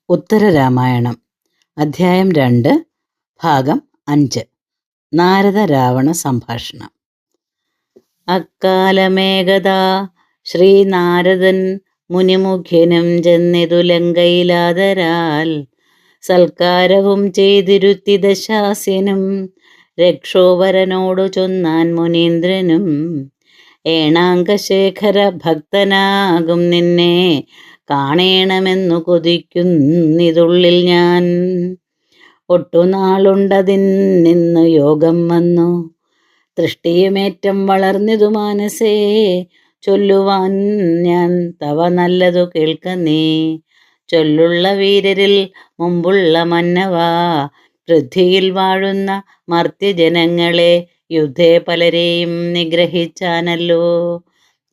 ഉത്തരരാമായണം അധ്യായം 2 ഭാഗം 5 നാരദ രാവണ സംഭാഷണം. അക്കാലമേകഥാ ശ്രീനാരദൻ മുനിമുഖ്യനും ചെന്നിതു ലങ്കയിലാദരാൽ സൽക്കാരവും ചെയ്തിരുത്തി ദശാസ്യനും രക്ഷോവരനോടു ചൊന്നാൻ മുനീന്ദ്രനും, ഏണാങ്കശേഖര ഭക്തനാകും നിന്നെ കാണേണമെന്നു കൊതിക്കുന്നിതുള്ളിൽ ഞാൻ. ഒട്ടുനാളുണ്ടതിന്ന് യോഗം വന്നു, തൃഷ്ടിയുമേറ്റം വളർന്നിതു മാനസേ. ചൊല്ലുവാൻ ഞാൻ തവ നല്ലതു കേൾക്ക നീ. ചൊല്ലുള്ള വീരരിൽ മുമ്പുള്ള മന്നവാ, പൃഥ്വിയിൽ വാഴുന്ന മർത്യജനങ്ങളെ യുദ്ധേ പലരെയും നിഗ്രഹിച്ചാനല്ലോ.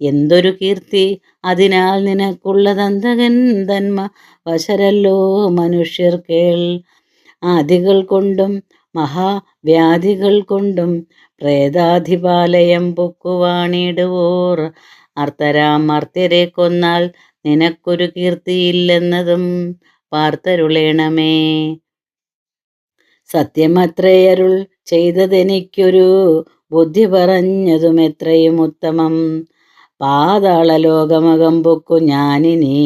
എന്തൊരു കീർത്തി അതിനാൽ നിനക്കുള്ളതന്തകൻ തന്മ വശരല്ലോ മനുഷ്യർ കേൾ. ആദികൾ കൊണ്ടും മഹാവ്യാധികൾ കൊണ്ടും പ്രേതാധിപാലയം പൊക്കുവാണിടുവോർ. അർത്തരാം മർത്യരെ കൊന്നാൽ നിനക്കൊരു കീർത്തിയില്ലെന്നതും പാർത്തരുളേണമേ. സത്യമത്രയരുൾ ചെയ്തതെനിക്കൊരു ബുദ്ധി പറഞ്ഞതും എത്രയും ഉത്തമം. പാതാളലോകമകം പൊക്കു ഞാനിനി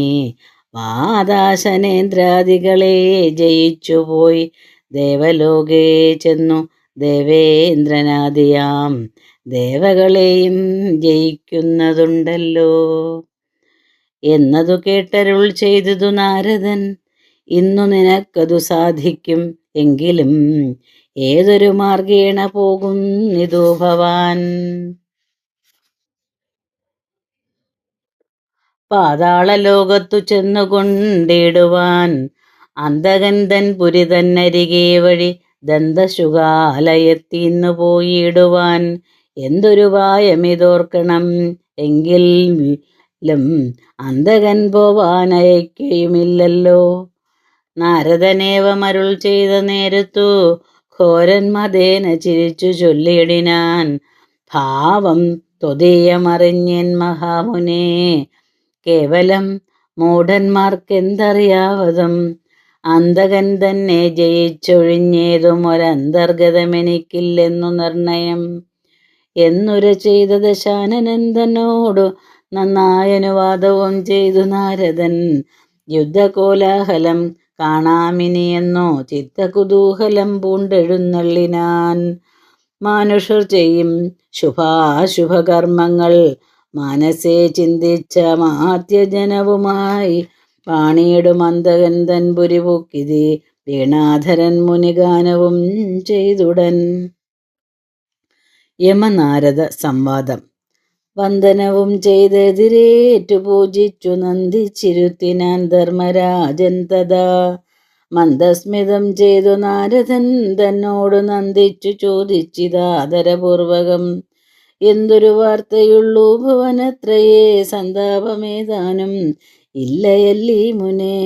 വാദാശനേന്ദ്രാദികളെ ജയിച്ചുപോയി ദേവലോകേ ചെന്നു ദേവേന്ദ്രനാദിയാം ദേവകളെയും ജയിക്കുന്നതുണ്ടല്ലോ എന്നതു കേട്ടരുൾ ചെയ്തതു നാരദൻ. ഇന്നു നിനക്കതു സാധിക്കും എങ്കിലും ഏതൊരു മാർഗേണ പോകുന്നിതു ഭവാൻ. പാതാളലോകത്തു ചെന്നുകൊണ്ടിടുവാൻ അന്തകൻ തൻ പുരി തന്നരികെ വഴി ദന്തശുകാലയത്തിന്നു പോയിടുവാൻ എന്തൊരു വായമിതോർക്കണം എങ്കിലും അന്തകൻ പോവാനയക്കുകയുമില്ലല്ലോ. നാരദനേവമരുൾ ചെയ്ത നേരത്തു ഘോരന്മതേന ചിരിച്ചു ചൊല്ലിയിടിനാൻ, ഭാവം ത്വദീയമറിഞ്ഞൻ മഹാമുനേ. കേവലം മൂഢന്മാർക്കെന്തറിയാവതും അന്തകൻ തന്നെ ജയിച്ചൊഴിഞ്ഞേതും ഒരന്തർഗതമെനിക്കില്ലെന്നു നിർണയം എന്നുര ചെയ്ത ദശാനനൻ തന്നോടു നന്നായനുവാദവും ചെയ്തു നാരദൻ. യുദ്ധകോലാഹലം കാണാമിനിയെന്നോ ചിത്തകുതൂഹലം പൂണ്ടെഴുന്നള്ളിനാൻ. മാനുഷർ ചെയ്യും ശുഭാശുഭകർമ്മങ്ങൾ മനസ്സേ ചിന്തിച്ച മാത്യജനവുമായി പാണിയിടും അന്തകൻ തൻ പുരിപൊക്കിതി വീണാധരൻ മുനിഗാനവും ചെയ്തുടൻ. യമനാരദ സംവാദം. വന്ദനവും ചെയ്തെതിരേറ്റു പൂജിച്ചു നന്ദിച്ചിരുത്തിനാൻ ധർമ്മരാജൻ തഥാ. മന്ദസ്മിതം ചെയ്തു നാരദൻ തന്നോടു നന്ദിച്ചു ചോദിച്ചിതാദരപൂർവകം, എന്തൊരു വാർത്തയുള്ളൂ ഭുവനത്രയേ സന്താപമേതാനും ഇല്ലയല്ലീ മുനേ.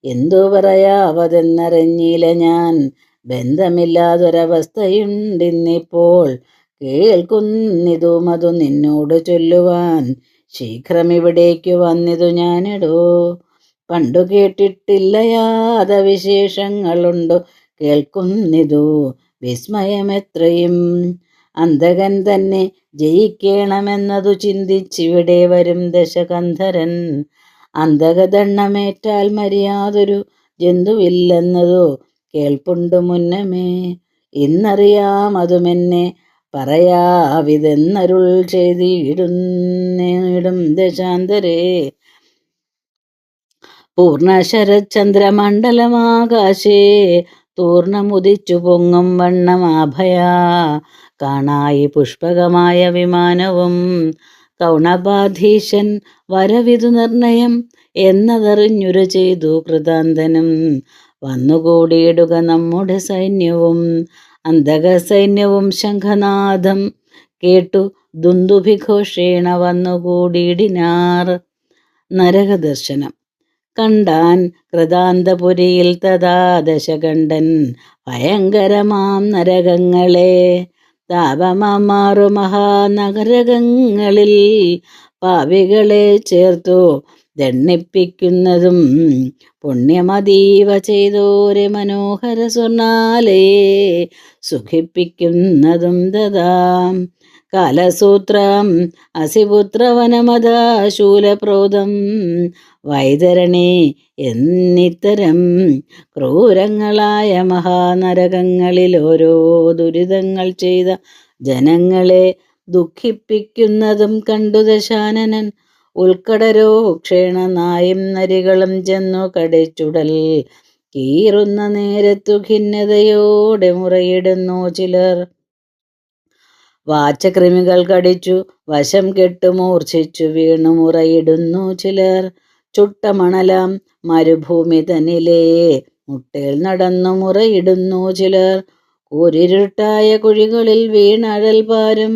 എന്തോ പറയാവതെന്നറിഞ്ഞില്ല ഞാൻ, ബന്ധമില്ലാതൊരവസ്ഥയുണ്ടിന്നിപ്പോൾ കേൾക്കുന്നിതു മതു നിന്നോട് ചൊല്ലുവാൻ ശീഘ്രമിവിടേക്കു വന്നിതു ഞാനെടോ. പണ്ടു കേട്ടിട്ടില്ലയാത വിശേഷങ്ങളുണ്ടു കേൾക്കുന്നിതു വിസ്മയമെത്രയും. അന്തകൻ തന്നെ ജയിക്കണമെന്നതു ചിന്തിച്ചിവിടെ വരും ദശകന്ധരൻ. അന്തകദണ്ഡമേറ്റാൽ മര്യാതൊരു ജന്തുവില്ലെന്നതു കേൾപ്പുണ്ടു മുന്നമേ. ഇന്നറിയാം അതുമെന്നെ പറയാവിതെന്നരുൾ ചെയ്തിടും ദശാന്തരേ. പൂർണ്ണശരചന്ദ്രമണ്ഡലമാകാശേ തൂർണമുദിച്ചു പൊങ്ങും വണ്ണമാഭയാ കാണായി പുഷ്പകമായ വിമാനവും കൗണപാധീശൻ വരവിതു നിർണയം എന്നതറിഞ്ഞുര ചെയ്തു കൃതാന്തനും. വന്നുകൂടിയിടുക നമ്മുടെ സൈന്യവും അന്തക സൈന്യവും ശംഖനാദം കേട്ടു ദുന്ദുഭിഘോഷേണ വന്നുകൂടിയിടിനാർ. നരകദർശനം. കണ്ടാൻ കൃതാന്തപുരിയിൽ തഥാ ദശകണ്ഠൻ ഭയങ്കരമാം നരകങ്ങളെ. താപമാറു മഹാനഗരകങ്ങളിൽ പാവികളെ ചേർത്തു ദണ്ണിപ്പിക്കുന്നതും പുണ്യമതീവ ചെയ്തോരെ മനോഹര സ്വർണാലയെ സുഖിപ്പിക്കുന്നതും ദദാം കാലസൂത്രം അസിപുത്രവനമതാശൂലപ്രോതം വൈതരണി എന്നിത്തരം ക്രൂരങ്ങളായ മഹാനരകങ്ങളിൽ ഓരോ ദുരിതങ്ങൾ ചെയ്ത ജനങ്ങളെ ദുഃഖിപ്പിക്കുന്നതും കണ്ടു ദശാനനൻ ഉൾക്കടരോക്ഷേണ നായും നരികളും ചെന്നു കടിച്ചുടൽ കീറുന്ന നേരത്തു ഖിന്നതയോടെ മുറയിടുന്നു ചിലർ. വാച്ചകൃമികൾ കടിച്ചു വശം കെട്ടു മൂർച്ഛിച്ചു വീണു മുറയിടുന്നു ചിലർ. ചുട്ട മണലാം മരുഭൂമി തന്നിലേ മുട്ടേൽ നടന്നു മുറയിടുന്നു ചിലർ. കൂരിരുട്ടായ കുഴികളിൽ വീണഴൽ പാരും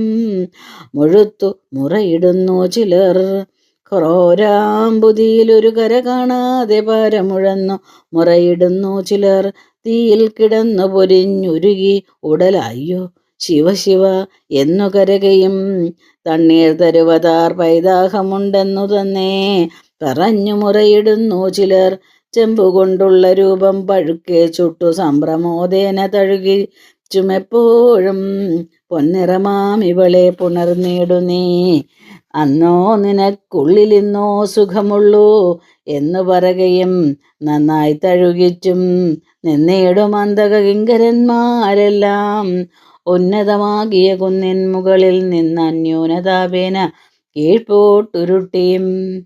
മുഴുത്തു മുറയിടുന്നു ചിലർ. ക്രോരാമ്പുതിയിലൊരു കര കാണാതെ പാരമുഴന്നു മുറയിടുന്നു ചിലർ. തീയിൽ കിടന്നു പൊരിഞ്ഞുരുകി ഉടലായോ ശിവശിവ എന്നു കരകയും തണ്ണീർ തരുവതാർ പൈതാഹമുണ്ടെന്നു തന്നെ പറഞ്ഞു മുറയിടുന്നു ചിലർ. ചെമ്പുകൊണ്ടുള്ള രൂപം പഴുക്കെ ചുട്ടു സംഭ്രമോദേന തഴുകി ചുമെപ്പോഴും പൊന്നിറമാം ഇവളെ പുണർന്നിടു നീ. അന്നോ നിനക്കുള്ളിലിന്നോ സുഖമുള്ളൂ എന്നു പറകയും നന്നായി തഴുകിച്ചും നിന്നിടും അന്തക കിങ്കരന്മാരെല്ലാം ഉന്നതമാകിയ കുന്നിൻ മുകളിൽ നിന്ന് അന്യൂനതാപേന കീഴ്പോട്ടുരുട്ടിയും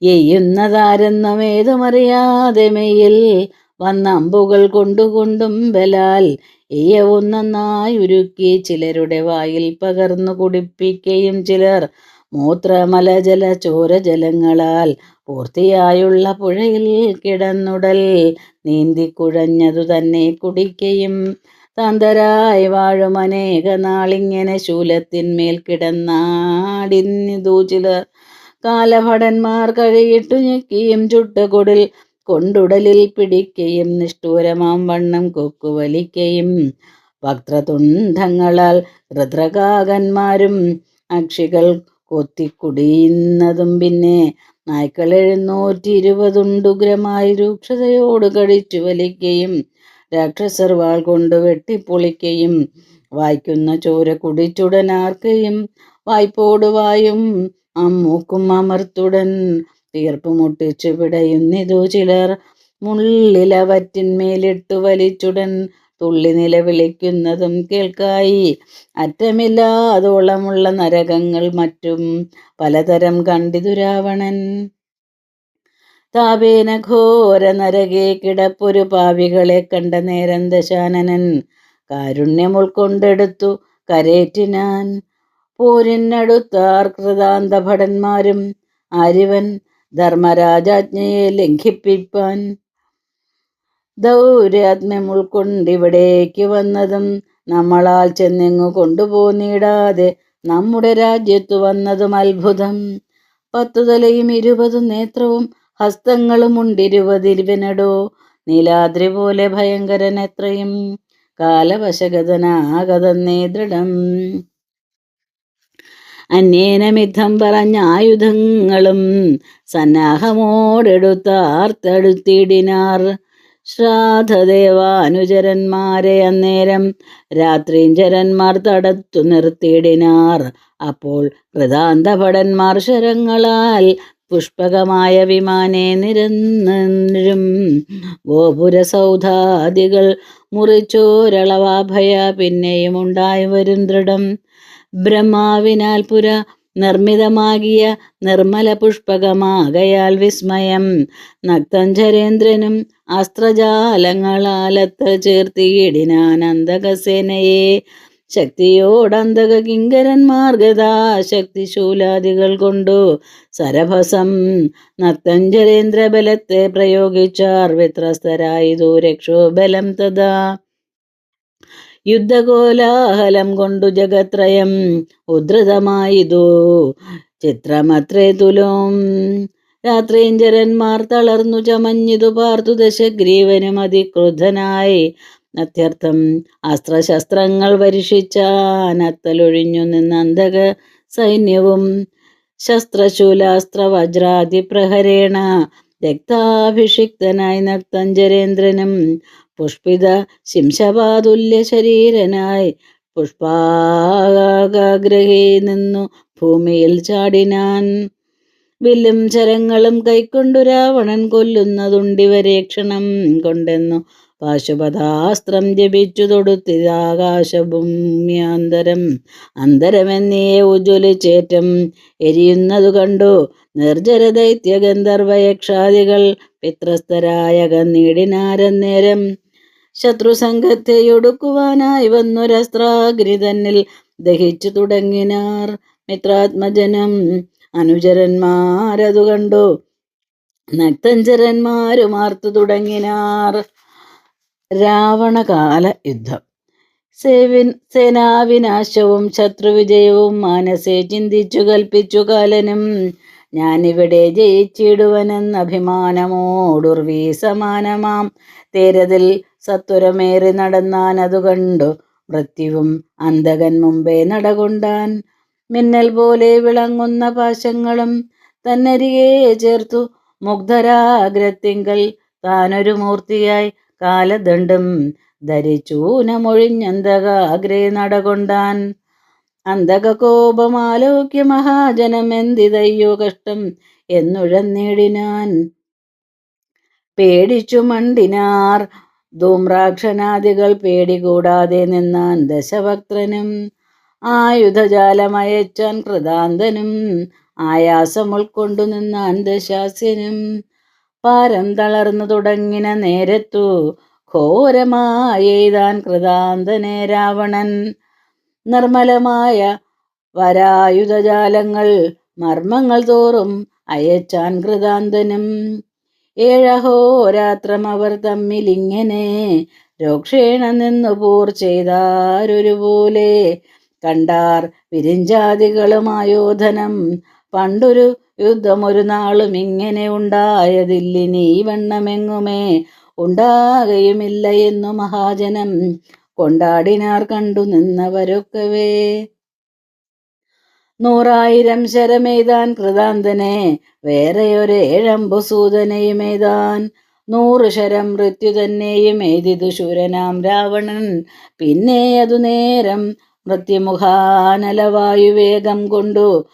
എയ്യുന്നതാരെന്നും ഏതുമറിയാതെ മെയ്യിൽ വന്ന അമ്പുകൾ കൊണ്ടുകൊണ്ടും ബലാൽ എയ്യവും നന്നായി ഉരുക്കി ചിലരുടെ വായിൽ പകർന്നു കുടിപ്പിക്കുകയും ചിലർ മൂത്രമലജല ചോരജലങ്ങളാൽ പൂർത്തിയായുള്ള പുഴയിൽ കിടന്നുടൽ നീന്തിക്കുഴഞ്ഞതു തന്നെ കുടിക്കയും താന്തരായി വാഴും അനേക നാളിങ്ങനെ ശൂലത്തിന്മേൽ കിടന്നാടിന്നിതു ചിലർ. കാലഭടന്മാർ കഴിയിട്ടു ഞെക്കിയും ചുട്ടുകൊടിൽ കൊണ്ടുടലിൽ പിടിക്കയും നിഷ്ഠൂരമാം വണ്ണം കൊക്കുവലിക്കയും വക്രതുണ്ഡങ്ങളാൽ ഋദ്രകാകന്മാരും അക്ഷികൾ കൊത്തിക്കുടിയുന്നതും പിന്നെ നായ്ക്കൾ 720 രൂക്ഷതയോട് കടിച്ചു വലിക്കുകയും രാക്ഷസർ വാൾ കൊണ്ട് വെട്ടിപ്പൊളിക്കയും വായിക്കുന്ന ചോര കുടിച്ചുടനാർക്കയും വായ്പോട് വായും മൂക്കും അമർത്തുടൻ തീർപ്പ് മുട്ടിച്ചു പിടയുന്നിതു ചിലർ. മുള്ളിലവറ്റിന്മേലിട്ടു വലിച്ചുടൻ തുള്ളി നിലവിളിക്കുന്നതും കേൾക്കായി അറ്റമില്ലാതോളമുള്ള നരകങ്ങൾ മറ്റും പലതരം കണ്ടിതു രാവണൻ. താപേന ഘോര നരകെ കിടപ്പൊരു പാവികളെ കണ്ട നേരം ദശാനനൻ കാരുണ്യം ഉൾക്കൊണ്ടെടുത്തു കരേറ്റിനാൻ. പോരിനടുത്താർ കൃതാന്തഭടന്മാരും ആരിവൻ ധർമ്മരാജാജ്ഞയെ ലംഘിപ്പിപ്പാൻ ദൗരാത്മ്യം ഉൾക്കൊണ്ടിവിടേക്ക് വന്നതും നമ്മളാൽ ചെന്നിങ്ങു കൊണ്ടുപോന്നിടാതെ നമ്മുടെ രാജ്യത്തു വന്നതും അത്ഭുതം. 10 തലയും 20 നേത്രവും ഹസ്തങ്ങളും ഉണ്ടിരുവതിരുവനടോ നീലാദ്രി പോലെ ഭയങ്കരൻ എത്രയും കാലവശഗതനാഗതന്നേ ദൃഢം. അന്യേനമിത്തം പറഞ്ഞ ആയുധങ്ങളും സന്നാഹമോടെടുത്താർത്തടുത്തിടിനാർ. ശ്രാദ്ധദേവാനുചരന്മാരെ അന്നേരം രാത്രീഞ്ചരന്മാർ തടത്തു നിർത്തിയിടിനാർ. അപ്പോൾ കൃതാന്തഭടന്മാർ ശരങ്ങളാൽ പുഷ്പകമായ വിമാനെ നിരന്നരും ഗോപുരസൗധാദികൾ മുറിച്ചോരളവാഭയ പിന്നെയും ഉണ്ടായി വരും ദൃഢം. ബ്രഹ്മാവിനാൽ പുര നിർമ്മിതമാകിയ നിർമ്മല പുഷ്പകമാകയാൽ വിസ്മയം നക്തഞ്ചരേന്ദ്രനും അസ്ത്രജാലങ്ങളാലത്ത് ചേർത്തിയിടിനാൻ അന്തകസേനയെ. ശക്തിയോടന്തക കിങ്കരന്മാർ ഗദാശക്തിശൂലാദികൾ കൊണ്ടു സരഭസം നക്തഞ്ചരേന്ദ്ര ബലത്തെ പ്രയോഗിച്ചാർ. വ്യത്രസ്തരായിതു രക്ഷോബലം തഥാ യുദ്ധകോലാഹലം കൊണ്ടു ജഗത്രയം ഉദ്ധൃതമായിതു ചിത്രമത്രേ തുലോം. രാത്രീഞ്ചരന്മാർ തളർന്നു ചമഞ്ഞിതു പാർത്തു ദശഗ്രീവനും അതിക്രുദ്ധനായി അത്യർത്ഥം അസ്ത്രശസ്ത്രങ്ങൾ വർഷിച്ചാനത്തലൊഴിഞ്ഞു നിന്ന അന്തക സൈന്യവും ശസ്ത്രശൂലാസ്ത്ര വജ്രാതിപ്രഹരേണ രക്താഭിഷിക്തനായി നക്തഞ്ചരേന്ദ്രനും പുഷ്പിത ശിംശപാതുല്യ ശരീരനായി പുഷ്പാഗ്രഹേ നിന്നു ഭൂമിയിൽ ചാടിനാൻ. വില്ലും ശരങ്ങളും കൈക്കൊണ്ടു രാവണൻ കൊല്ലുന്നതുണ്ടിവരെ ക്ഷണം കൊണ്ടെന്നു പാശുപതാസ്ത്രം ജപിച്ചു തൊടുത്തിതാകാശഭൂമ്യാന്തരം അന്തരമെന്നിയെ ഉജ്ജ്വലിച്ചേറ്റം എരിയുന്നതു കണ്ടു നിർജ്ജര ദൈത്യ ഗന്ധർവയക്ഷാദികൾ പിത്രസ്തരായ കന്നീടിനാരന്നേരം ശത്രുസംഘത്തെയൊടുക്കുവാനായി വന്നൊരസ്ത്രാഗ്നി തന്നിൽ ദഹിച്ചു തുടങ്ങിനാർ. മിത്രാത്മജനം അനുചരന്മാരതു കണ്ടു നക്തഞ്ചരന്മാരുമാർത്തു തുടങ്ങിനാർ. രാവണകാല യുദ്ധം. സേനാവിനാശവും ശത്രുവിജയവും മാനസേ ചിന്തിച്ചു കൽപ്പിച്ചു കാലനും ഞാനിവിടെ ജയിച്ചിടുവനെന്ന അഭിമാനമോടുർവീ സമാനമാം തേരതിൽ സത്വരമേറി നടന്നാൻ അതു കണ്ടു മൃത്യുവും അന്തകൻ മുമ്പേ നടകൊണ്ടാൻ. മിന്നൽ പോലെ വിളങ്ങുന്ന പാശങ്ങളും തന്നരികെ ചേർത്തു മുഗ്ധരാഗ്രത്തിങ്കൽ താനൊരു മൂർത്തിയായി കാലദണ്ഡം ധരിച്ചൂനമൊഴിഞ്ഞന്തകാഗ്രേ നടകൊണ്ടാൻ. അന്തകകോപമാലോക്യ മഹാജനം എന്തിതയ്യോ കഷ്ടം എന്നുഴന്നേടിനാൻ. പേടിച്ചു മണ്ടിനാർ ധൂമ്രാക്ഷനാദികൾ പേടി കൂടാതെ നിന്നാൻ ദശവക്ത്രനും. ആയുധജാലമയച്ചാൻ കൃതാന്തനും ആയാസം ഉൾക്കൊണ്ടു നിന്നാൻ ദശാസ്യനും. പാരം തളർന്നു തുടങ്ങിന നേരത്തു ഘോരമായെയ്താൻ കൃതാന്തനെ രാവണൻ. നിർമ്മലമായ വരായുധജാലങ്ങൾ മർമ്മങ്ങൾ തോറും അയച്ചാൻ കൃതാന്തനും. ഏഴഹോരാത്രം അവർ തമ്മിലിങ്ങനെ രോക്ഷേണ നിന്നു പോർ ചെയ്താരൊരുപോലെ കണ്ടാർ വിരിഞ്ചാദികളുമായോധനം. പണ്ടൊരു യുദ്ധമൊരു നാളും ഇങ്ങനെ ഉണ്ടായതില്ലിനി വണ്ണമെങ്ങുമേ ഉണ്ടാകയുമില്ല എന്നു മഹാജനം കൊണ്ടാടിനാർ കണ്ടു നിന്നവരൊക്കവേ. 100,000 ശരമെയ്താൻ കൃതാന്തനെ വേറെയൊരേഴമ്പു സൂതനെയുമെയ്താൻ. 100 ശരം മൃത്യു തന്നെയും എയ്തിതു ശൂരനാം രാവണൻ. പിന്നെ അതു നേരം മൃത്യുമുഖാനലവായുവേഗം കൊണ്ടു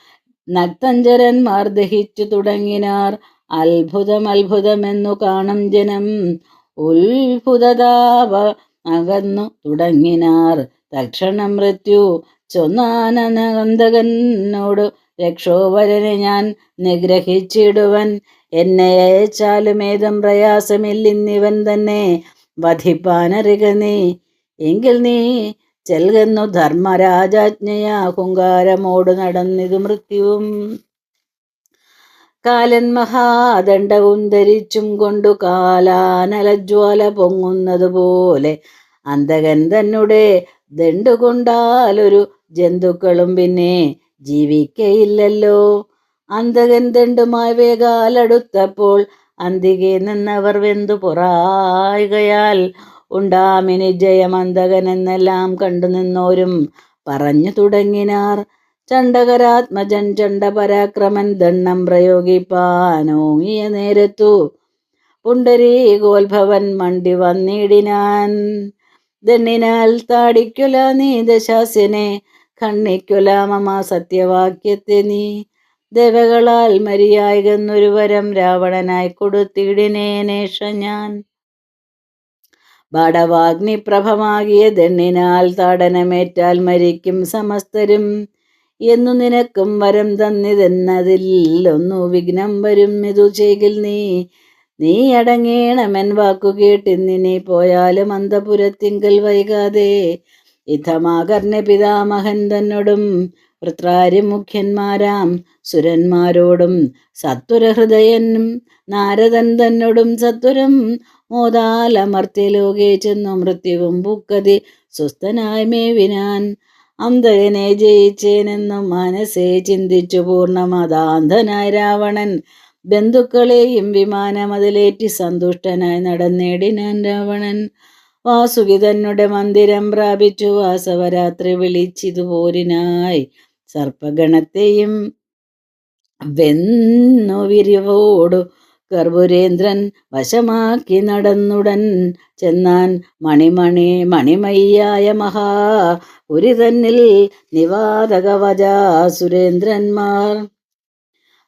നക്തഞ്ചരന്മാർ ദഹിച്ചു തുടങ്ങിനാർ. അത്ഭുതം അത്ഭുതമെന്നു കാണും ജനം ഉത്ഭുതതാപ അകന്നു തുടങ്ങിനാർ. തൽക്ഷണം മൃത്യു ചൊന്നാനന്തകനോടു രക്ഷോവരനെ ഞാൻ നിഗ്രഹിച്ചിടുവൻ. എന്നെ അയച്ചാലുമേതും പ്രയാസമില്ലിന്നിവൻ തന്നെ വധിപ്പാനറിക നീ. എങ്കിൽ നീ ചെൽകുന്നു ധർമ്മരാജാജ്ഞയാ ഹുങ്കാരമോടു നടന്നിതു മൃത്യുവും. കാലൻ മഹാദണ്ഡവും ധരിച്ചും കൊണ്ടു കാലാനലജ്വാല പൊങ്ങുന്നതുപോലെ അന്തകൻ തന്നെ ദണ്ടുകൊണ്ടാലൊരു ജന്തുക്കളും പിന്നെ ജീവിക്കയില്ലല്ലോ. അന്തകൻ ദണ്ടുമായി വേഗാലടുത്തപ്പോൾ അന്തികെ നിന്നവർ വെന്തു പൊറായുകയാൽ ഉണ്ടാമിനി ജയം അന്തകൻ എന്നെല്ലാം കണ്ടു നിന്നോരും പറഞ്ഞു തുടങ്ങിനാർ. ചണ്ഡകരാത്മജൻ ചണ്ഡപരാക്രമൻ ദണ്ഡം പ്രയോഗിപ്പാനോങ്ങിയ നേരത്തു പുണ്ടരീകോത്ഭവൻ മണ്ടി വന്നിടിനാൻ. ദണ്ണിനാൽ താടിക്കൊല നീ ദശാസ്യനെ ഖണ്ഡിക്കൊല മമ സത്യവാക്യത്തെ നീ. ദേവകളാൽ മരിയായികന്നൊരു വരം രാവണനായി കൊടുത്തിടിനേനേഷ ഞാൻ. ബാടവാഗ്നിപ്രഭമാകിയ ദണ്ണിനാൽ താടനമേറ്റാൽ മരിക്കും സമസ്തരും എന്നു നിനക്കും വരം തന്നിതെന്നതിൽ ഒന്നു വിഘ്നം വരും ഇതു ചെയ്കിൽ നീ. നീ അടങ്ങേണമെൻ വാക്കു കേട്ടിന്നിനി പോയാലും അന്തപുരത്തിങ്കൽ വൈകാതെ. യുദ്ധമാകർണ്യ പിതാമഹൻ തന്നോടും വൃത്രാരി മുഖ്യന്മാരാം സുരന്മാരോടും സത്വരഹൃദയനും നാരദൻ തന്നോടും സത്വരം മോദാലമർത്യലോകെ ചെന്നു മൃത്യുവും പുക്കതി സുസ്ഥനായി മേവിനാൻ. അന്തകനെ ജയിച്ചേനെന്നും മനസ്സേ ചിന്തിച്ചു പൂർണ്ണമതാന്ധനായ രാവണൻ ബന്ധുക്കളെയും വിമാനമതിലേറ്റി സന്തുഷ്ടനായി നടന്നേടിനാൻ രാവണൻ. വാസുകി തന്നെ മന്ദിരം പ്രാപിച്ചു വാസവരാത്രി വിളിച്ചിതു പോരിനായി സർപ്പഗണത്തെയും വെന്നു വിരിവോടു കർപ്പുരേന്ദ്രൻ വശമാക്കി നടന്നുടൻ ചെന്നാൻ മണിമയ്യായ പുരി തന്നിൽ നിവാതകവചാ സുരേന്ദ്രന്മാർ.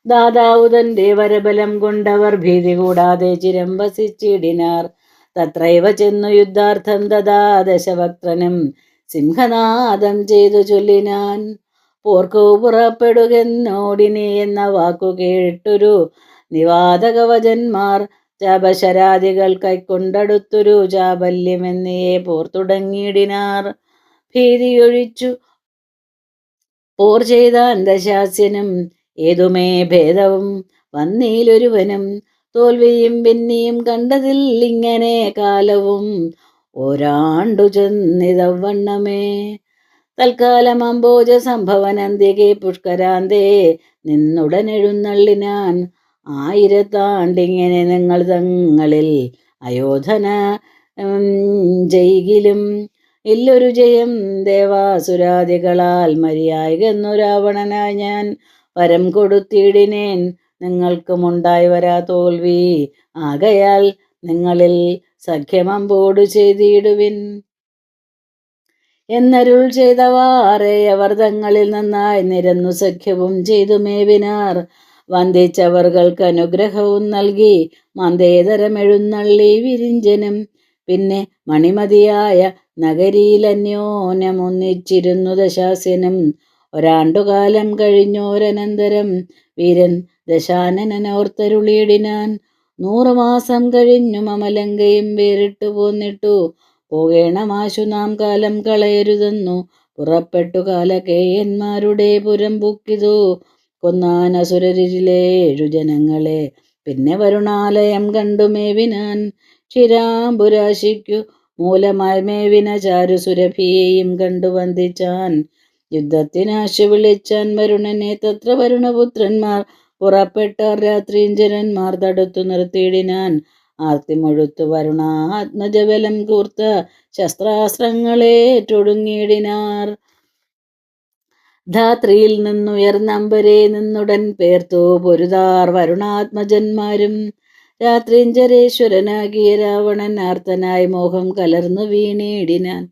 ദാതാവുതന്റെ വരബലം കൊണ്ടവർ ഭീതി കൂടാതെ ചിരം വസിച്ചിടിനാർ. തത്രൈവ ചെന്നു യുദ്ധാർത്ഥം തഥാ ദശവക്ത്രനും സിംഹനാദം ചെയ്തു ചൊല്ലിനാൻ. പോർക്കു പുറപ്പെടുകെന്നോടിനി എന്ന വാക്കു കേട്ടൊരു നിവാതകവചന്മാർ ചാപശരാദികൾ കൈക്കൊണ്ടടുത്തൊരു ചാബല്യമെന്നിയെ പോർത്തുടങ്ങിയിടിനാർ. ഭീതിയൊഴിച്ചു പോർ ചെയ്താൻ ദശാസ്യനും ഏതുമേ ഭേദവും വന്നീലൊരുവനും. തോൽവിയും പിന്നെയും കണ്ടതിൽ ഇങ്ങനെ കാലവും ഒരാണ്ടു ചെന്നിതവണ്ണമേ. തൽക്കാലം അംബോജ സംഭവനന്തികെ പുഷ്കരാന്തേ നിന്നുടനെഴുന്നള്ളിനാൻ. 1000 ആണ്ടിങ്ങനെ നിങ്ങൾ തങ്ങളിൽ അയോധന ചെയ്കിലും ഇല്ലൊരു ജയം ദേവാസുരാദികളാൽ മര്യായകെന്നു രാവണനായി ഞാൻ വരം കൊടുത്തിടിനേൻ. നിങ്ങൾക്കുമുണ്ടായി വരാ തോൽവി ആകയാൽ നിങ്ങളിൽ സഖ്യമമ്പോടു ചെയ്തിടുവിൻ എന്നരുൾ ചെയ്തവാറേ അവർ തങ്ങളിൽ നന്നായി നിരന്നു സഖ്യവും ചെയ്തു മേവിനാർ. വന്ദിച്ചവർകൾക്ക് അനുഗ്രഹവും നൽകി മന്ദേതരമെഴുന്നള്ളി വിരിഞ്ചനും. പിന്നെ മണിമതിയായ നഗരിയിലന്യോന്യമൊന്നിച്ചിരുന്നു ദശാസ്യനും. ഒരാണ്ടുകാലം കഴിഞ്ഞോരനന്തരം വീരൻ ദശാനനോർത്തരുളിയിടിനാൻ. 100 മാസം കഴിഞ്ഞു മമലങ്കയും വേറിട്ടു പോന്നിട്ടു പോകേണമാശു നാം കാലം കളയരുതെന്നു പുറപ്പെട്ടു കാലകേയന്മാരുടെ പുരം പൊക്കിതു കൊന്നാൻ അസുരരിലേഴു ജനങ്ങളെ. പിന്നെ വരുണാലയം കണ്ടു മേവിനാൻ. ക്ഷിരാംബുരാശിക്കു മൂലമായി മേവിന ചാരുസുരഭിയെയും കണ്ടു വന്ദിച്ചാൻ. യുദ്ധത്തിനാശു വിളിച്ചാൻ വരുണനെ. തത്ര വരുണപുത്രന്മാർ പുറപ്പെട്ടാർ. രാത്രിഞ്ചരന്മാർ തടുത്തു നിർത്തിയിടിനാൻ. ആർത്തിമൊഴുത്തു വരുണാത്മജബലം കൂർത്ത ശസ്ത്രാസ്ത്രങ്ങളേറ്റൊടുങ്ങിയിടിനാർ. ധാത്രിയിൽ നിന്നുയർന്നമ്പരെ നിന്നുടൻ പേർത്തു പൊരുതാർ വരുണാത്മജന്മാരും. രാത്രിഞ്ചരേശ്വരനാകിയ രാവണൻ ആർത്തനായി മോഹം കലർന്നു വീണിടിനാൻ.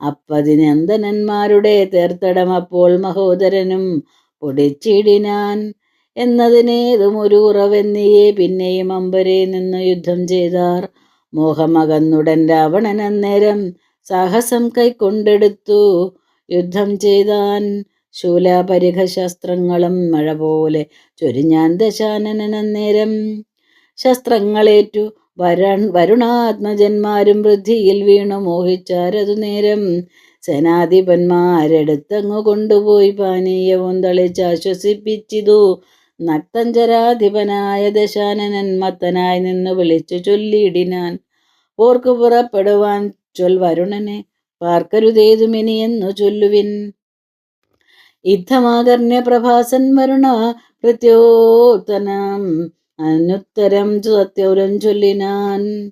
അപ്പതിനന്ദനന്മാരുടെ തേർത്തടം അപ്പോൾ മഹോദരനും പൊടിച്ചിടിനാൻ. എന്നതിനേതും ഒരു കുറവെന്നിയെ പിന്നെയും അമ്പരെ നിന്ന് യുദ്ധം ചെയ്താർ. മോഹമകന്നുടൻ രാവണൻ അന്നേരം സാഹസം കൈക്കൊണ്ടെടുത്തു യുദ്ധം ചെയ്താൻ. ശൂലപരിഘശസ്ത്രങ്ങളും മഴ പോലെ ചൊരിഞ്ഞാൻ ദശാനനൻ അന്നേരം. ശസ്ത്രങ്ങളേറ്റു വരുണാത്മജന്മാരും വൃദ്ധിയിൽ വീണു മോഹിച്ചാരതു നേരം. സേനാധിപന്മാരെടുത്തങ്ങു കൊണ്ടുപോയി പാനീയവും തളിച്ചാശ്വസിപ്പിച്ചിതു. നക്തഞ്ചരാധിപനായ ദശാനനൻ മത്തനായി നിന്ന് വിളിച്ചു ചൊല്ലിയിടിനാൻ. പോർക്കു പുറപ്പെടുവാൻ വരുണനെ പാർക്കരുതേതുമിനിയെന്നു ചൊല്ലുവിൻ. യുദ്ധമാകർണ്യ പ്രഭാസൻ വരുണ പ്രത്യോത്തനം അനുത്തരം സത്യൗരം ചൊല്ലിനാൻ.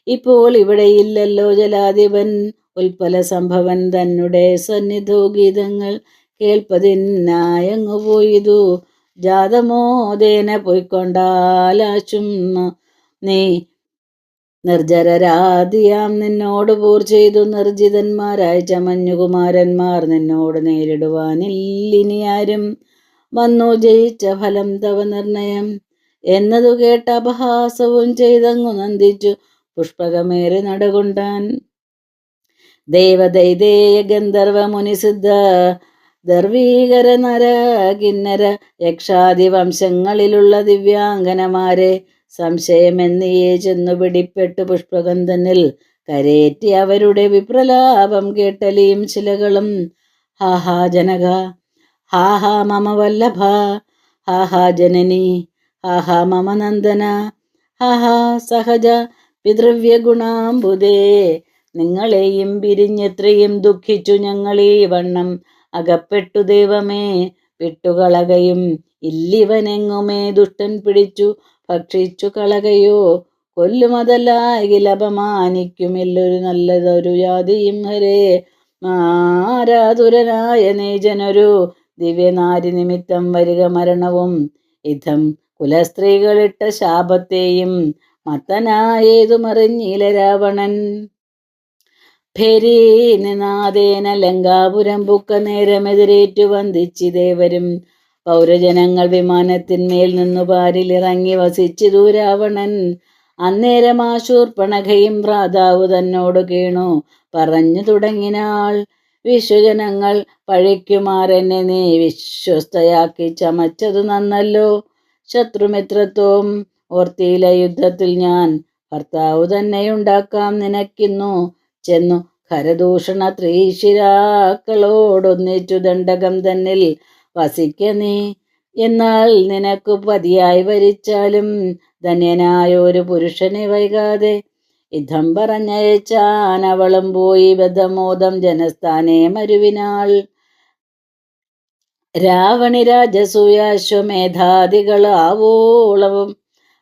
ഇപ്പോൾ ഇവിടെയില്ലല്ലോ ജലാധിപൻ ഉൽപ്പല സംഭവൻ തന്നെ സന്നിധോ ഗീതങ്ങൾ കേൾപ്പതിനായങ്ങു പോയിതു. ജാതമോദേന പൊയ്ക്കൊണ്ടാലാശും നീ നിർജരരാധിയാം നിന്നോട് പോർ ചെയ്തു നിർജിതന്മാരായി ചമഞ്ഞുകുമാരന്മാർ നിന്നോട് നേരിടുവാനില്ലിനിയാരും. വന്നു ജയിച്ച ഫലം തവ നിർണയം എന്നതു കേട്ട അപഹാസവും ചെയ്തങ്ങു നന്ദിച്ചു പുഷ്പകമേറി നടകൊണ്ടാൻ. ദേവദൈതേയ ഗന്ധർവ മുനിസിദ്ധ ദർവീകര നര കിന്നര യക്ഷാദി വംശങ്ങളിലുള്ള ദിവ്യാംഗനമാരെ സംശയമെന്നിയെ ചെന്നു പിടിപ്പെട്ടു പുഷ്പകന്ധനിൽ കരേറ്റി അവരുടെ വിപ്രലാപം കേട്ടലിയും ശിലകളും. ഹാഹാ ജനക, ഹാഹാ മമ വല്ലഭ, ഹാഹാ ജനനി, ഹാഹാ മമ നന്ദന, ഹാഹാ സഹജ പിതൃവ്യഗുണാംബുദേ. നിങ്ങളെയും പിരിഞ്ഞെത്രയും ദുഃഖിച്ചു ഞങ്ങളീ വണ്ണം അകപ്പെട്ടു ദൈവമേ. വിട്ടുകളകയും ഇല്ലിവനെങ്ങുമേ ദുഷ്ടൻ പിടിച്ചു ഭക്ഷിച്ചു കളകയോ. കൊല്ലുമതല്ലാകിൽ അപമാനിക്കുമില്ലൊരു നല്ലതൊരു ജാതിയും ഹരേ. ആരാതുരനായ നീജനൊരു ദിവ്യനാരി നിമിത്തം വരിക മരണവും ഇതം കുലസ്ത്രീകളിട്ട ശാപത്തെയും മത്തനായേതുമറിഞ്ഞില രാവണൻ. ഭേരീനാദേന ലങ്കാപുരം പുക്ക നേരമെതിരേറ്റു വന്ദിച്ചിദേവരും. പൗരജനങ്ങൾ വിമാനത്തിന്മേൽ നിന്നു പാരിലിറങ്ങി വസിച്ചിതു രാവണൻ. അന്നേരം ശൂർപ്പണഖയും ഭ്രാതാവു തന്നോട് കേണു പറഞ്ഞു തുടങ്ങിനാൾ. വിശ്വജനങ്ങൾ പഴിക്കുമാറെന്നെ നീ വിശ്വസ്തയാക്കി ചമച്ചതു നന്നല്ലോ. ശത്രുമിത്രത്വം ഓർത്തിയില യുദ്ധത്തിൽ ഞാൻ. ഭർത്താവു തന്നെയുണ്ടാക്കാം നിനക്കിന്നു. ചെന്നു ഖരദൂഷണ ത്രീശിരാക്കളോടൊന്നിച്ചു ദണ്ഡകം തന്നിൽ വസിക്ക നീ. എന്നാൽ നിനക്കു പതിയായി വരിച്ചാലും ധന്യനായൊരു പുരുഷനെ വൈകാതെ. ഇതം പറഞ്ഞയച്ചാൻ അവളും പോയി ബദ്ധമോദം ജനസ്ഥാനെ മരുവിനാൾ. രാവണി രാജസൂയാശ്വമേധാദികളാവോളവും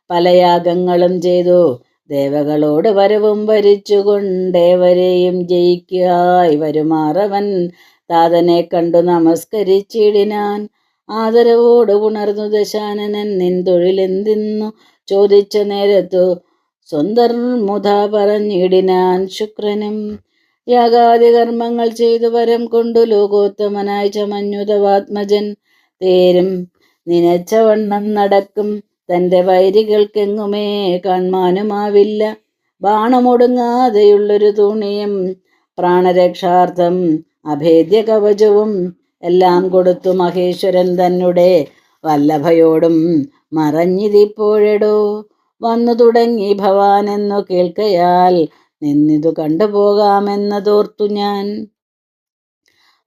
പല യാഗങ്ങളും ചെയ്തു. ദേവകളോട് വരവും വരിച്ചുകൊണ്ടേവരെയും ജയിക്കായി വരുമാറവൻ താതനെ കണ്ടു നമസ്കരിച്ചിടിനാൻ. ആദരവോട് ഉണർന്നു ദശാനനൻ നിൻ തൊഴിലെന്തെന്നു ചോദിച്ച നേരത്തു സ്വന്തർമുത പറഞ്ഞിടിനാൻ ശുക്രനും. യാഗാദി കർമ്മങ്ങൾ ചെയ്തു വരം കൊണ്ടു ലോകോത്തമനായി ചമഞ്ഞുതവാത്മജൻ. തേരും നിനച്ചവണ്ണം നടക്കും തൻ്റെ വൈരികൾക്കെങ്ങുമേ കാൺമാനുമാവില്ല. ബാണമൊടുങ്ങാതെയുള്ളൊരു തുണിയും പ്രാണരക്ഷാർത്ഥം അഭേദ്യ കവചവും എല്ലാം കൊടുത്തു മഹേശ്വരൻ തന്നെ വല്ലഭയോടും മറഞ്ഞിതിപ്പോഴെടോ. വന്നു തുടങ്ങി ഭവാനെന്നു കേൾക്കയാൽ നിന്നിതു കണ്ടുപോകാമെന്നതോർത്തു ഞാൻ.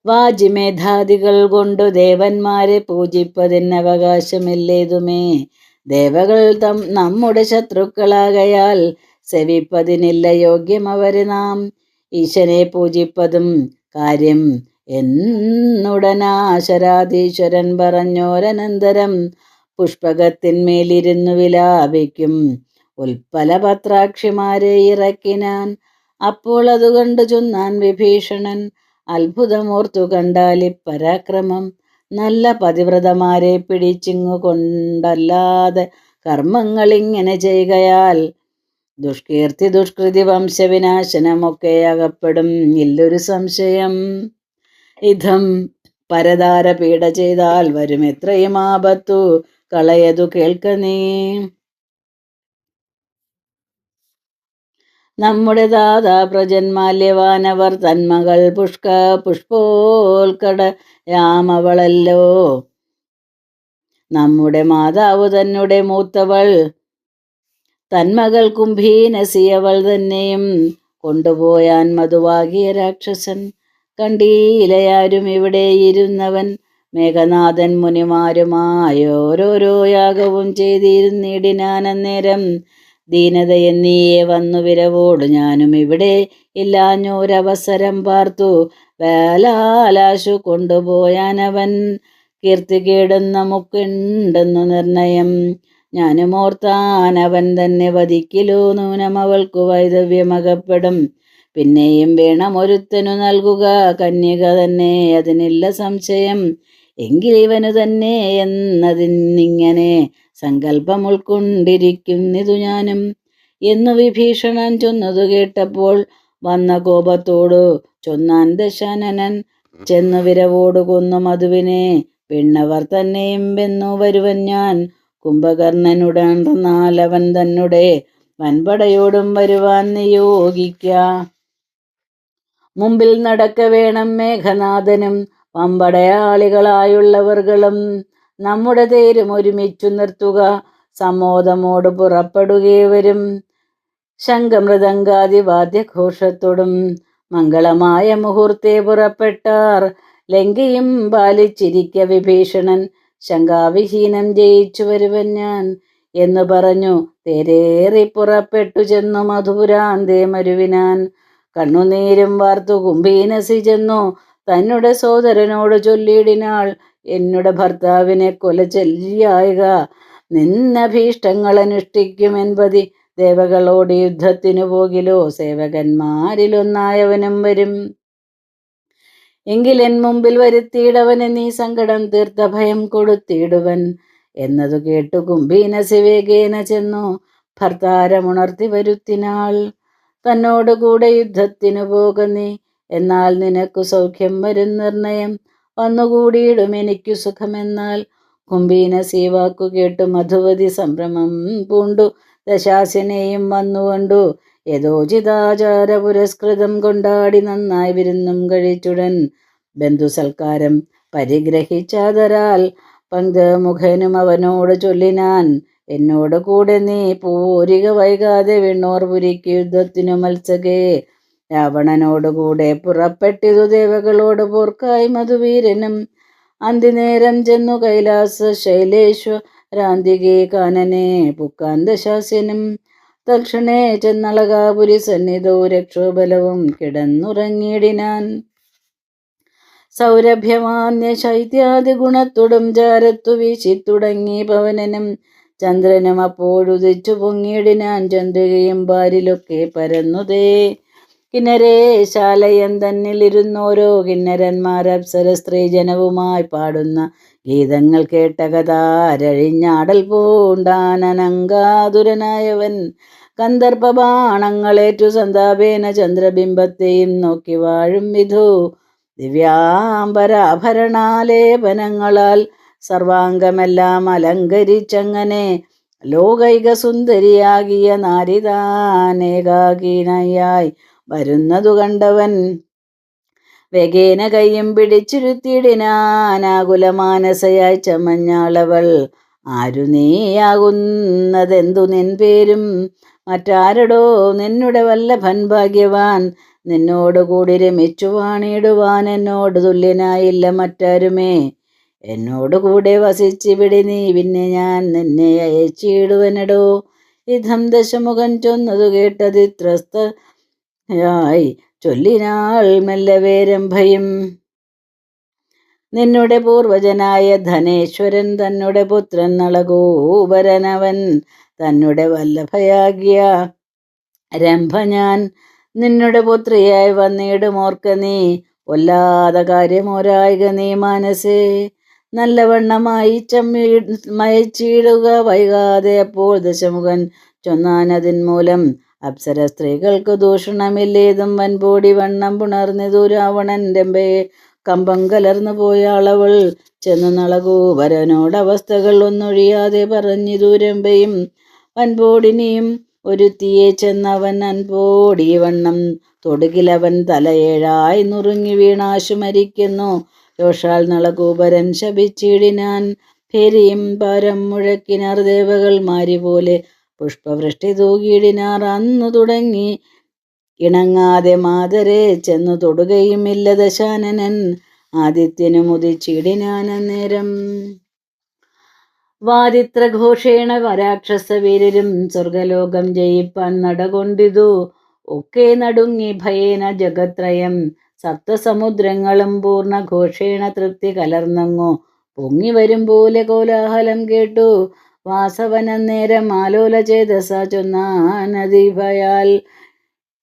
വാജിമേധാദികൾ കൊണ്ടു ദേവന്മാരെ പൂജിപ്പതിന് അവകാശമില്ലേതുമേ. ദേവകൾ നമ്മുടെ ശത്രുക്കളാകയാൽ സേവിപ്പതിനില്ല യോഗ്യം അവരെ നാം. ഈശനെ പൂജിപ്പതും കാര്യം എന്നുടനാശരാധീശ്വരൻ പറഞ്ഞോരനന്തരം പുഷ്പകത്തിന്മേലിരുന്നു വിലാപിക്കും ഉൽപ്പലപത്രാക്ഷിമാരെ ഇറക്കിനാൻ. അപ്പോൾ അതുകണ്ടു ചൊന്നാൻ വിഭീഷണൻ അത്ഭുതമോർത്തു കണ്ടാലിപ്പരാക്രമം. നല്ല പതിവ്രതമാരെ പിടിച്ചിങ്ങു കൊണ്ടല്ലാതെ കർമ്മങ്ങളിങ്ങനെ ചെയ്യുകയാൽ ദുഷ്കീർത്തി ദുഷ്കൃതി വംശവിനാശനമൊക്കെ അകപ്പെടും ഇല്ലൊരു സംശയം. ഇതം പരതാര പീഡ ചെയ്താൽ വരും എത്രയും ആപത്തു കളയതു കേൾക്ക നീ. നമ്മുടെ ദാതാ പ്രജന്മാല്യവാനവർ തന്മകൾ പുഷ്പോൽക്കടയാമവളല്ലോ. നമ്മുടെ മാതാവ് തന്നെ മൂത്തവൾ തന്മകൾ കുംഭീനസിയവൾ തന്നെയും കൊണ്ടുപോയാൻ മധുവാകിയ രാക്ഷസൻ. കണ്ടീലയാരും ഇവിടെ ഇരുന്നവൻ മേഘനാഥൻ മുനിമാരുമായോരോരോ യാഗവും ചെയ്തിരുന്നിടിനാൻ. അന്നേരം ദീനതയെന്നീയെ വന്നു വിരവോടു ഞാനും ഇവിടെ ഇല്ലാഞ്ഞൊരവസരം പാർത്തു വേലാലാശു കൊണ്ടുപോയാനവൻ. കീർത്തികേടും നമുക്കുണ്ടെന്നു നിർണയം ഞാനും ഓർത്താൻ അവൻ തന്നെ വധിക്കിലോ നൂനം അവൾക്കു വൈധവ്യമകപ്പെടും. പിന്നെയും വേണമൊരുത്തനു നൽകുക കന്യക തന്നെ അതിനില്ല സംശയം. എങ്കിലിവനു തന്നെ എന്നതിന്നിങ്ങനെ സങ്കല്പം ഉൾക്കൊണ്ടിരിക്കുന്നിതു ഞാനും എന്നു വിഭീഷണൻ ചൊന്നതു കേട്ടപ്പോൾ വന്ന കോപത്തോടു ചൊന്നാൻ ദശാനനൻ. ചെന്നു വിരവോടു കൊന്നു മധുവിനെ പെണ്ണവർ തന്നെയും വെന്നു വരുവൻ ഞാൻ. കുംഭകർണനുടർന്നാൽ അവൻ തന്നെ വൻപടയോടും വരുവാൻ നിയോഗിക്ക. മുമ്പിൽ നടക്ക വേണം മേഘനാഥനും വമ്പടയാളികളായുള്ളവർകളും. നമ്മുടെ തേരും ഒരുമിച്ചു നിർത്തുക സമോദമോട് പുറപ്പെടുകേവരും. ശംഖമൃദംഗാദി വാദ്യഘോഷത്തോടും മംഗളമായ മുഹൂർത്തെ പുറപ്പെട്ടാർ. ലങ്കയും പാലിച്ചിരിക്ക വിഭീഷണൻ ശങ്കാവിഹീനം ജയിച്ചു വരുവൻ ഞാൻ എന്നു പറഞ്ഞു തേരേറി പുറപ്പെട്ടു ചെന്നു മധുപുരാന്തേ മരുവിനാൻ. കണ്ണുനീരും വാർത്തു കുംഭീനസി ചെന്നു തന്നെ സോദരനോട് ചൊല്ലിയിടിനാൾ. എന്നുടെ ഭർത്താവിനെ കൊല ചെല്ലിയായക നിന്നഭീഷ്ടങ്ങൾ അനുഷ്ഠിക്കുമെൻപതി. ദേവകളോട് യുദ്ധത്തിനു പോകിലോ സേവകന്മാരിലൊന്നായവനും വരും. എങ്കിലെൻ മുമ്പിൽ വരുത്തിയിടവന് നീ സങ്കടം തീർത്ത ഭയം കൊടുത്തിടുവൻ. എന്നതു കേട്ടു കുംഭീനസി വേഗേന ചെന്നു ഭർത്താരമുണർത്തി വരുത്തിനാൾ. തന്നോടുകൂടെ യുദ്ധത്തിനു പോക നീ, എന്നാൽ നിനക്കു സൗഖ്യം വരും നിർണയം. വന്നുകൂടിയിടും എനിക്കു സുഖമെന്നാൽ. കുംഭീനസി വാക്കു കേട്ടു മധുവതി സംഭ്രമം പൂണ്ടു ദശാസ്യനെയും വന്നുകൊണ്ടു യഥോചിതാചാര പുരസ്കൃതം കൊണ്ടാടി നന്നായി വിരുന്നും കഴിച്ചുടൻ ബന്ധുസൽക്കാരം പരിഗ്രഹിച്ചാദരാൽ പങ്ക്തമുഖനും അവനോട് ചൊല്ലിനാൻ, എന്നോട് കൂടെ നീ പോരിക വൈകാതെ വെണ്ണോർപുരിക്ക് യുദ്ധത്തിനു മത്സകേ. രാവണനോടുകൂടെ പുറപ്പെട്ടിതു ദേവകളോട് പോർക്കായി മധുവീരനും. അന്തിനേരം ചെന്നു കൈലാസ ശൈലേശ്വരാന്തികേ കാനനെ പുക്കാൻ ദശാസ്യനും. തൽക്ഷണേ ചെന്നളകാപുരി സന്നിധോ രക്ഷോബലവും കിടന്നുറങ്ങിയിടിനാൻ. സൗരഭ്യമാന്യ ശൈത്യാദി ഗുണത്തോടും ചാരത്തു വീശിത്തുടങ്ങി പവനനും. ചന്ദ്രനും അപ്പോഴുദിച്ചു പൊങ്ങിയിടിനാൻ. ചന്ദ്രികയും പാരിലൊക്കെ പരന്നുതേ. കിന്നരേ ശാലയം തന്നിലിരുന്നോരോ കിന്നരന്മാർ അപ്സര സ്ത്രീജനവുമായി പാടുന്ന ഗീതങ്ങൾ കേട്ട കഥാരഴിഞ്ഞാടൽ പൂണ്ടാനനങ്കാതുരനായവൻ. കന്ദർപ്പബാണങ്ങളേറ്റു സന്താപേന ചന്ദ്രബിംബത്തെയും നോക്കി വാഴും വിധു. ദിവ്യാംബരാഭരണാലേപനങ്ങളാൽ സർവാംഗമെല്ലാം അലങ്കരിച്ചങ്ങനെ ലോകൈക സുന്ദരിയാകിയ നാരിതാനേകാകീനയായി വരുന്നതു കണ്ടവൻ വേഗേന കയ്യും പിടിച്ചിരുത്തിയിടിനാനാകുലമാനസയായി ചമഞ്ഞാളവൾ. ആരു നീയാകുന്നതെന്തു നിൻ പേരും? മറ്റാരടോ നിന്നുടെ വല്ലഭൻ ഭാഗ്യവാൻ? നിന്നോടുകൂടി രമിച്ചു വാണിടുവാൻ എന്നോട് തുല്യനായില്ല മറ്റാരുമേ. എന്നോടുകൂടെ വസിച്ചിവിടെ നീ, പിന്നെ ഞാൻ നിന്നെ അയച്ചിടുവനെടോ. ഇതം ദശമുഖൻ ചൊന്നതു കേട്ടതിത്രസ്തയായി ചൊല്ലിനാൾ മെല്ലവേ രംഭയും. നിന്നുടെ പൂർവജനായ ധനേശ്വരൻ തന്നുടെ പുത്രൻ നളകൂപരനവൻ. തന്നുടെ വല്ലഭയാകിയ രംഭ ഞാൻ നിന്നുടെ പുത്രിയായി വന്നിടുമോർക്ക നീ. കൊല്ലാത കാര്യമോരായിക നീ മാനസേ. നല്ലവണ്ണമായി മയച്ചിടുക വൈകാതെ. അപ്പോൾ ദശമുഖൻ ചൊന്നാനതിൻ മൂലം അപ്സര സ്ത്രീകൾക്ക് ദൂഷണമില്ലേതും വൻപോടി വണ്ണം പുണർന്നിതു രാവണൻ രംഭയെ. കമ്പം കലർന്നു പോയാളവൾ ചെന്നു നളകൂപരനോടവസ്ഥകൾ ഒന്നൊഴിയാതെ പറഞ്ഞിതു രംഭയും. വൻപോടിനിയും ഒരുത്തിയെ ചെന്നവൻ അൻപോടി വണ്ണം തൊടുകിലവൻ തലയേഴായി നുറുങ്ങി വീണാശു മരിക്കുന്നു. രോഷാൽ നളകൂപരൻ ശപിച്ചിടിനാൻ. ഭേരിയും പാരം മുഴക്കിനാർ ദേവകൾ മാരി പോലെ പുഷ്പവൃഷ്ടി തൂകിയിടിനാർ. അന്നു തുടങ്ങി ഇണങ്ങാതെ മാതരെ ചെന്നു തൊടുകയുമില്ല ദശാനനൻ. ആദിത്യനു മുദിച്ചിടിനാൻ അന്നേരം. വാദിത്രഘോഷേണ വരാക്ഷസവീരരും സ്വർഗലോകം ജയിപ്പാൻ നടകൊണ്ടിതു. ഒക്കെ നടുങ്ങി ഭയേന ജഗത്രയം. സപ്തസമുദ്രങ്ങളും പൂർണ്ണഘോഷേണ തൃപ്തി കലർന്നങ്ങു പൊങ്ങി വരും പോലെ കോലാഹലം കേട്ടു. വാസവനന്നേരം ആലോല ചേതസ ചൊന്നാനതിഭയാൽ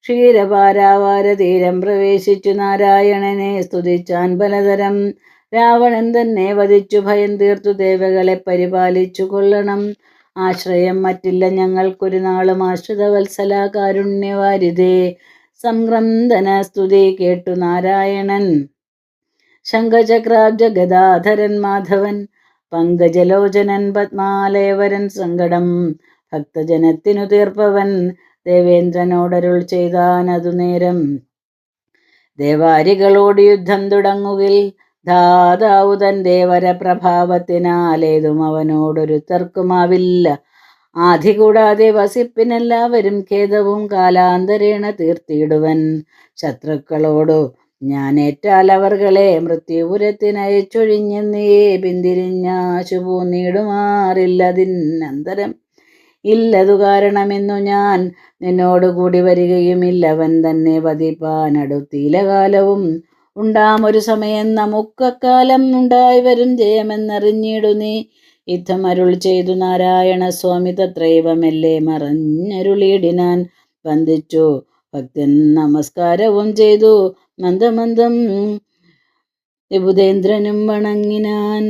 ക്ഷീരപാരാവാര തീരം പ്രവേശിച്ചു നാരായണനെ സ്തുതിച്ചാൻ പലതരം. രാവണൻ തന്നെ വധിച്ചു ഭയം തീർത്തു ദേവകളെ പരിപാലിച്ചു കൊള്ളണം. ആശ്രയം മറ്റില്ല ഞങ്ങൾക്കൊരു നാളും ആശ്രിത വത്സല കാരുണ്യവാരിതേ. സംക്രന്ദന സ്തുതി കേട്ടു നാരായണൻ. ശംഖചക്രാബ്ജ ഗദാധരൻ മാധവൻ പങ്കജലോചനൻ പത്മാലയവരൻ സങ്കടം ഭക്തജനത്തിനു തീർപ്പവൻ ദേവേന്ദ്രനോടരുൾ ചെയ്താനതു നേരം. ദേവാരികളോട് യുദ്ധം തുടങ്ങുകിൽ ധാതാവു തൻ ദേവര പ്രഭാവത്തിനാലേതും അവനോടൊരു തർക്കുമാവില്ല. ആധി കൂടാതെ വസിപ്പിനെല്ലാവരും ഖേദവും കാലാന്തരേണ തീർത്തിയിടുവൻ. ശത്രുക്കളോടു ഞാനേറ്റാൽ അവർകളെ മൃത്യുപുരത്തിനയച്ചൊഴിഞ്ഞെന്നേ പിന്തിരിഞ്ഞാശു പോന്നിടുമാറില്ലതിനന്തരം. ഇല്ലതു കാരണമെന്നു ഞാൻ നിന്നോടുകൂടി വരികയുമില്ലവൻ തന്നെ വധിപ്പാനടുത്തീല കാലവും. ഉണ്ടാമൊരു സമയം നമുക്കക്കാലം ഉണ്ടായി വരും ജയമെന്നറിഞ്ഞിടു നീ. യുദ്ധം അരുൾ ചെയ്തു നാരായണ സ്വാമി തത്രൈവ മെല്ലെ മറഞ്ഞരുളിയിടിനാൻ. വന്ദിച്ചു ഭക്തൻ നമസ്കാരവും ചെയ്തു മന്ദമന്ദം വിബുധേന്ദ്രനും വണങ്ങിനാൻ.